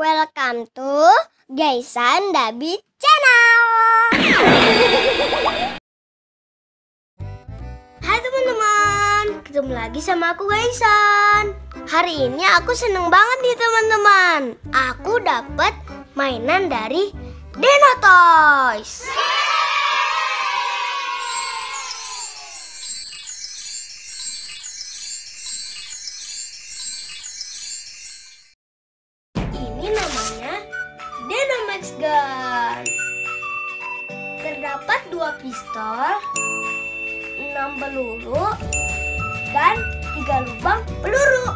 Welcome to Gaisan Dabi Channel. Hai teman-teman, ketemu lagi sama aku Gaisan. Hari ini aku seneng banget nih teman-teman. Aku dapat mainan dari Deno Toys. Ini namanya Denomax Gun. Terdapat 2 pistol, 6 peluru, dan 3 lubang peluru.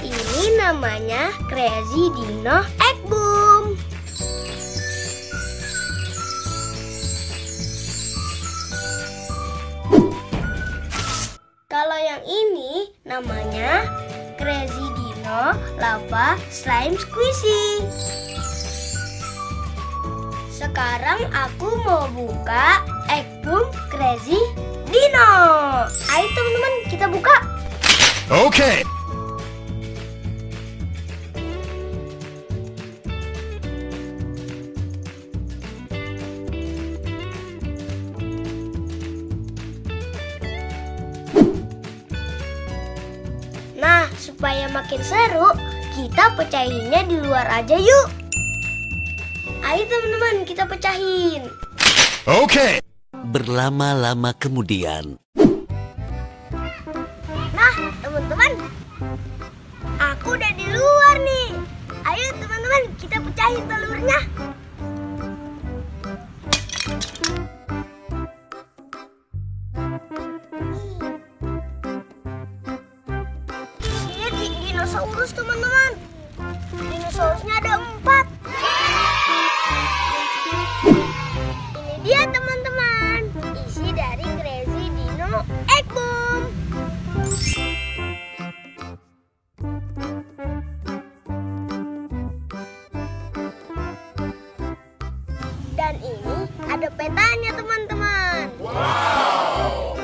Ini namanya Crazy Dino Egg Boom. Kalau yang ini namanya Crazy Dino Lava Slime Squishy. Sekarang aku mau buka Egg Boom Crazy Dino. Ayo teman-teman, kita buka. Okay. Nah, supaya makin seru, kita pecahinnya di luar aja yuk. Ayo teman-teman, kita pecahin. Okay. Berlama-lama kemudian. Nah, teman-teman, aku udah di luar nih. Ayo teman-teman, kita pecahin telurnya. Ini dinosaurus teman-teman. Dinosaurusnya ada 4. Ini dia teman-teman, isi dari Crazy Dino Egg Boom. Dan ini ada petanya teman-teman. Wow.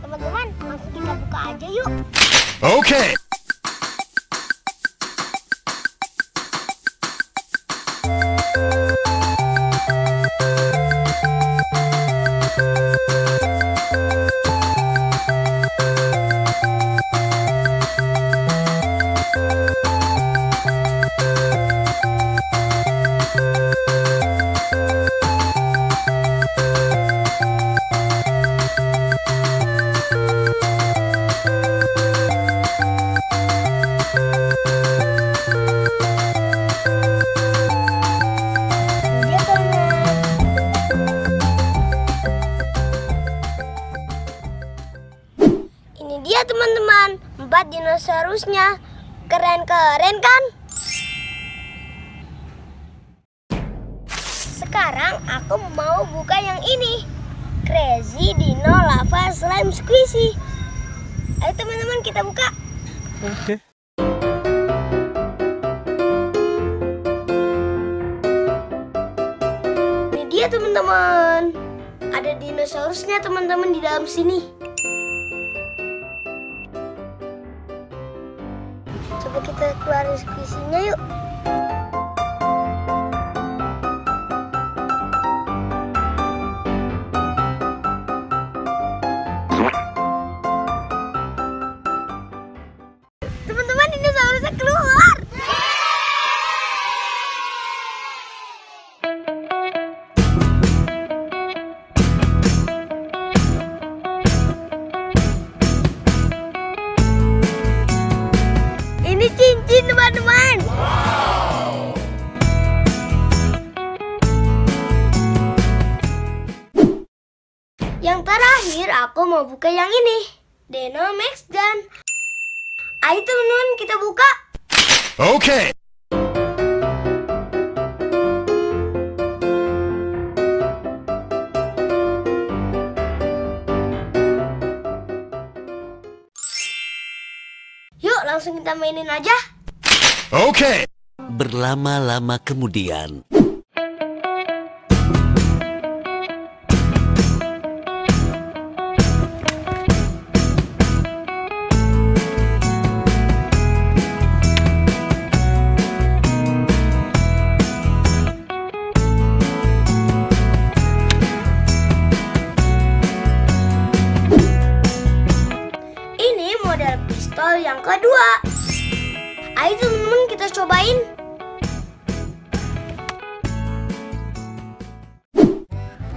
Teman-teman, langsung kita buka aja yuk. Okay. Ini dia teman-teman, 4 dinosaurusnya. Keren-keren kan? Sekarang aku mau buka yang ini, Crazy Dino Lava Slime Squishy. Ayo teman-teman, kita buka. Okay. Ini dia teman-teman, ada dinosaurusnya teman-teman di dalam sini. Coba kita keluarin squishy-nya yuk. Teman-teman, dinosaurusnya keluar. Ini cincin teman-teman. Wow. Yang terakhir aku mau buka yang ini, Denomax Gun. Ayo teman-teman, kita buka. Okay. Yuk langsung kita mainin aja. Okay. Berlama-lama kemudian. yang kedua. Ayo teman-teman kita cobain.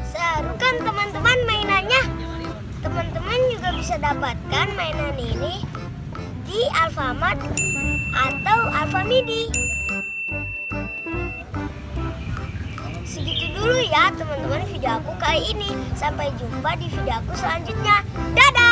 Seru kan teman-teman mainannya? Teman-teman juga bisa dapatkan mainan ini di Alfamart atau Alfamidi. Segitu dulu ya teman-teman video aku kali ini. Sampai jumpa di video aku selanjutnya. Dadah!